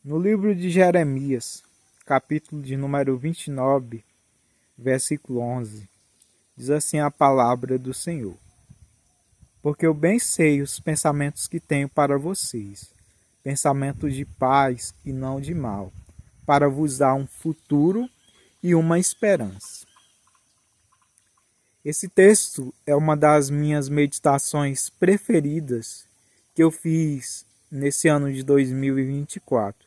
No livro de Jeremias, capítulo de número 29, versículo 11, diz assim a palavra do Senhor: Porque eu bem sei os pensamentos que tenho para vocês, pensamentos de paz e não de mal, para vos dar um futuro e uma esperança. Esse texto é uma das minhas meditações preferidas que eu fiz nesse ano de 2024.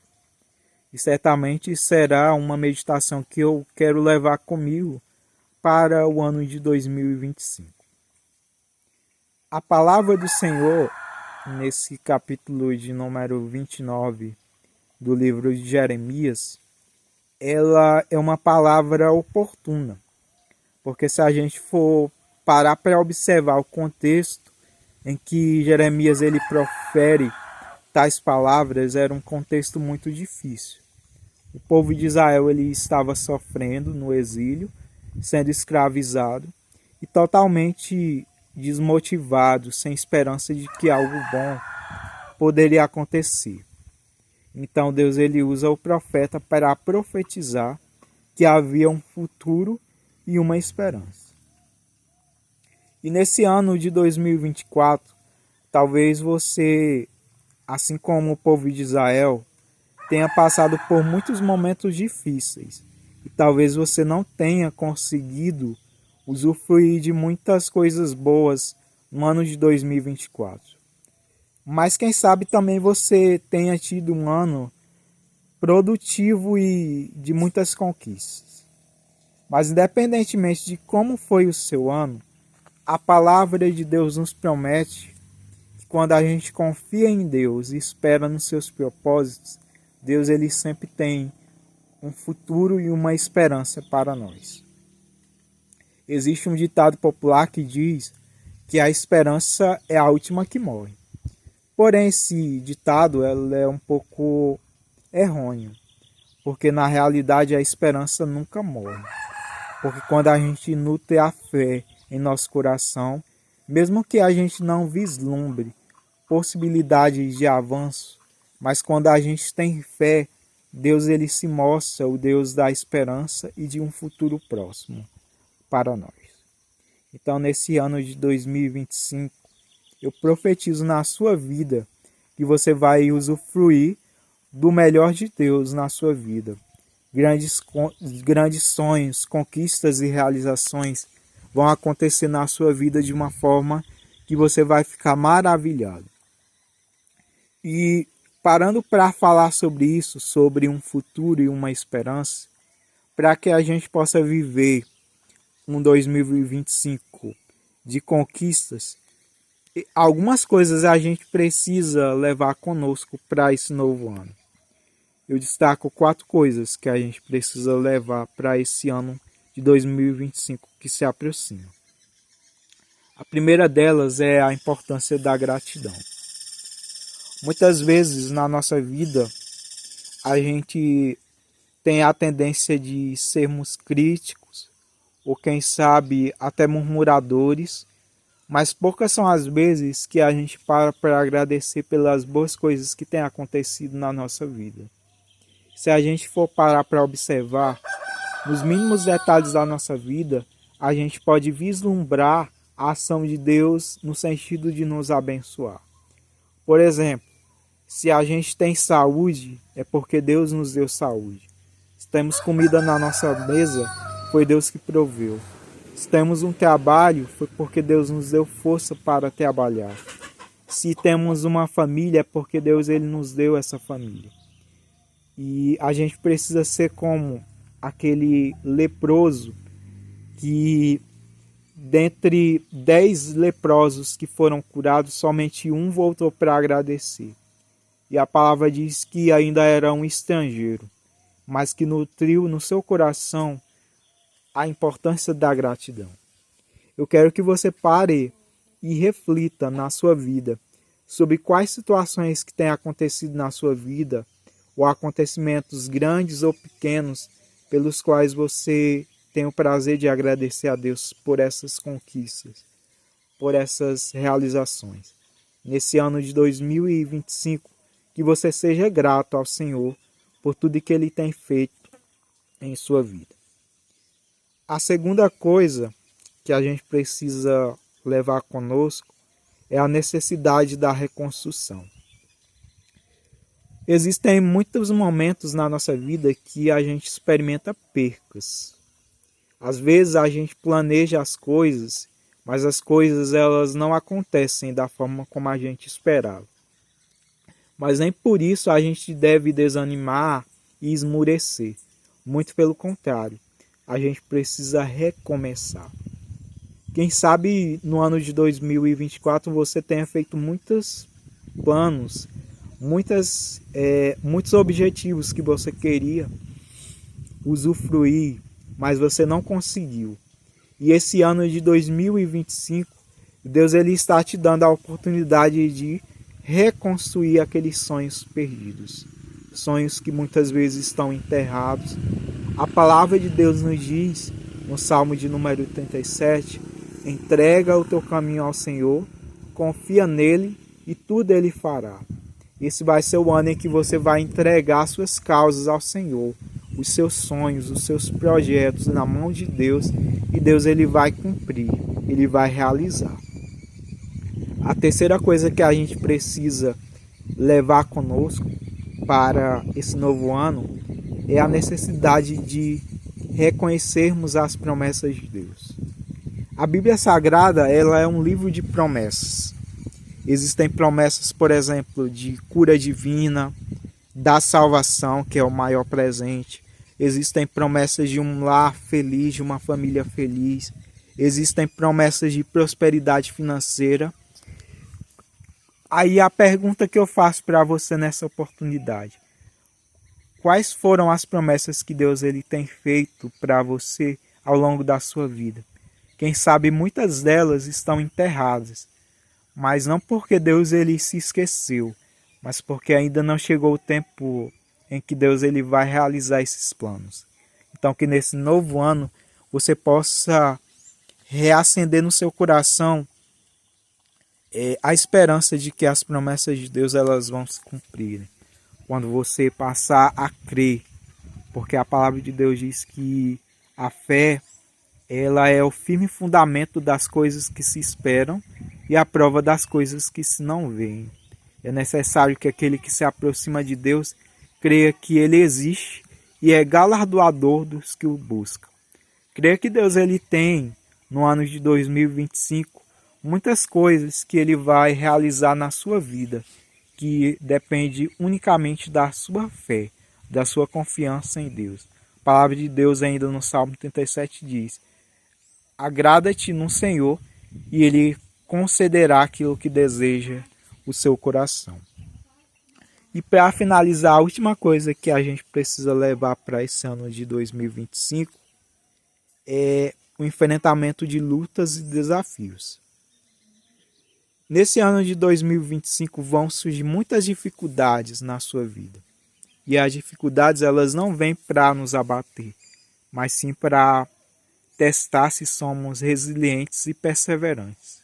E certamente será uma meditação que eu quero levar comigo para o ano de 2025. A palavra do Senhor, nesse capítulo de número 29 do livro de Jeremias, ela é uma palavra oportuna. Porque se a gente for parar para observar o contexto em que Jeremias ele profere tais palavras, era um contexto muito difícil. O povo de Israel ele estava sofrendo no exílio, sendo escravizado e totalmente desmotivado, sem esperança de que algo bom poderia acontecer. Então Deus ele usa o profeta para profetizar que havia um futuro e uma esperança. E nesse ano de 2024, talvez você, assim como o povo de Israel, tenha passado por muitos momentos difíceis. E talvez você não tenha conseguido usufruir de muitas coisas boas no ano de 2024. Mas quem sabe também você tenha tido um ano produtivo e de muitas conquistas. Mas independentemente de como foi o seu ano, a palavra de Deus nos promete que quando a gente confia em Deus e espera nos seus propósitos, Deus ele sempre tem um futuro e uma esperança para nós. Existe um ditado popular que diz que a esperança é a última que morre. Porém, esse ditado é um pouco errôneo, porque na realidade a esperança nunca morre. Porque quando a gente nutre a fé em nosso coração, mesmo que a gente não vislumbre possibilidades de avanço, mas quando a gente tem fé, Deus ele se mostra o Deus da esperança e de um futuro próximo para nós. Então, nesse ano de 2025, eu profetizo na sua vida que você vai usufruir do melhor de Deus na sua vida. Grandes sonhos, conquistas e realizações vão acontecer na sua vida de uma forma que você vai ficar maravilhado. E parando para falar sobre isso, sobre um futuro e uma esperança, para que a gente possa viver um 2025 de conquistas, algumas coisas a gente precisa levar conosco para esse novo ano. Eu destaco 4 coisas que a gente precisa levar para esse ano de 2025 que se aproxima. A primeira delas é a importância da gratidão. Muitas vezes na nossa vida a gente tem a tendência de sermos críticos ou quem sabe até murmuradores, mas poucas são as vezes que a gente para agradecer pelas boas coisas que têm acontecido na nossa vida. Se a gente for parar para observar, nos mínimos detalhes da nossa vida, a gente pode vislumbrar a ação de Deus no sentido de nos abençoar. Por exemplo, se a gente tem saúde, é porque Deus nos deu saúde. Se temos comida na nossa mesa, foi Deus que proveu. Se temos um trabalho, foi porque Deus nos deu força para trabalhar. Se temos uma família, é porque Deus ele nos deu essa família. E a gente precisa ser como aquele leproso que, dentre 10 leprosos que foram curados, somente um voltou para agradecer. E a palavra diz que ainda era um estrangeiro, mas que nutriu no seu coração a importância da gratidão. Eu quero que você pare e reflita na sua vida sobre quais situações que têm acontecido na sua vida ou acontecimentos grandes ou pequenos pelos quais você tem o prazer de agradecer a Deus por essas conquistas, por essas realizações. Nesse ano de 2025, que você seja grato ao Senhor por tudo que Ele tem feito em sua vida. A segunda coisa que a gente precisa levar conosco é a necessidade da reconstrução. Existem muitos momentos na nossa vida que a gente experimenta percas. Às vezes a gente planeja as coisas, mas as coisas elas não acontecem da forma como a gente esperava. Mas nem por isso a gente deve desanimar e esmurecer. Muito pelo contrário, a gente precisa recomeçar. Quem sabe no ano de 2024 você tenha feito muitos planos, muitos objetivos que você queria usufruir, mas você não conseguiu. E esse ano de 2025, Deus ele está te dando a oportunidade de reconstruir aqueles sonhos perdidos. Sonhos que muitas vezes estão enterrados. A palavra de Deus nos diz, no Salmo de número 37, entrega o teu caminho ao Senhor, confia nele e tudo ele fará. Esse vai ser o ano em que você vai entregar suas causas ao Senhor, os seus sonhos, os seus projetos na mão de Deus, e Deus ele vai cumprir, ele vai realizar. A terceira coisa que a gente precisa levar conosco para esse novo ano é a necessidade de reconhecermos as promessas de Deus. A Bíblia Sagrada ela é um livro de promessas. Existem promessas, por exemplo, de cura divina, da salvação, que é o maior presente. Existem promessas de um lar feliz, de uma família feliz. Existem promessas de prosperidade financeira. Aí a pergunta que eu faço para você nessa oportunidade: quais foram as promessas que Deus ele tem feito para você ao longo da sua vida? Quem sabe muitas delas estão enterradas, mas não porque Deus ele se esqueceu, mas porque ainda não chegou o tempo em que Deus ele vai realizar esses planos. Então que nesse novo ano você possa reacender no seu coração a esperança de que as promessas de Deus elas vão se cumprir. Quando você passar a crer, porque a palavra de Deus diz que a fé ela é o firme fundamento das coisas que se esperam e a prova das coisas que se não veem. É necessário que aquele que se aproxima de Deus creia que Ele existe e é galardoador dos que o buscam. Creia que Deus ele tem, no ano de 2025, muitas coisas que Ele vai realizar na sua vida, que depende unicamente da sua fé, da sua confiança em Deus. A palavra de Deus ainda no Salmo 37 diz: agrada-te no Senhor e Ele concederá aquilo que deseja o seu coração. E para finalizar, a última coisa que a gente precisa levar para esse ano de 2025 é o enfrentamento de lutas e desafios. Nesse ano de 2025 vão surgir muitas dificuldades na sua vida. E as dificuldades elas não vêm para nos abater, mas sim para testar se somos resilientes e perseverantes.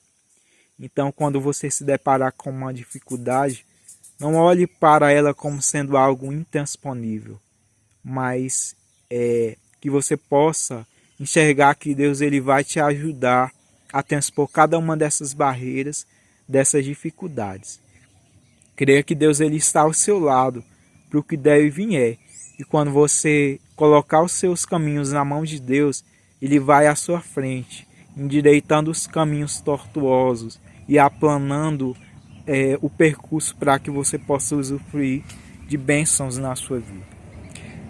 Então, quando você se deparar com uma dificuldade, não olhe para ela como sendo algo intransponível, mas que você possa enxergar que Deus ele vai te ajudar a transpor cada uma dessas barreiras, dessas dificuldades. Creia que Deus ele está ao seu lado para o que der e vier. E quando você colocar os seus caminhos na mão de Deus, Ele vai à sua frente, endireitando os caminhos tortuosos e aplanando o percurso para que você possa usufruir de bênçãos na sua vida.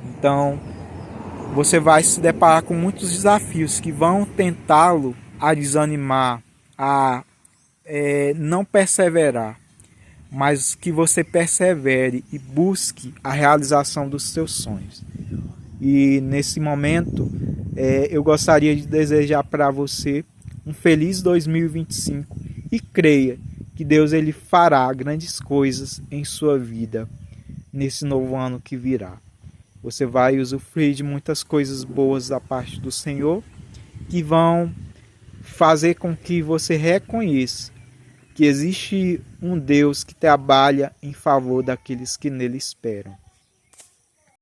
Então, você vai se deparar com muitos desafios que vão tentá-lo a desanimar, a não perseverar, mas que você persevere e busque a realização dos seus sonhos. E nesse momento, eu gostaria de desejar para você um feliz 2025 e creia que Deus ele fará grandes coisas em sua vida nesse novo ano que virá. Você vai usufruir de muitas coisas boas da parte do Senhor que vão fazer com que você reconheça que existe um Deus que trabalha em favor daqueles que nele esperam.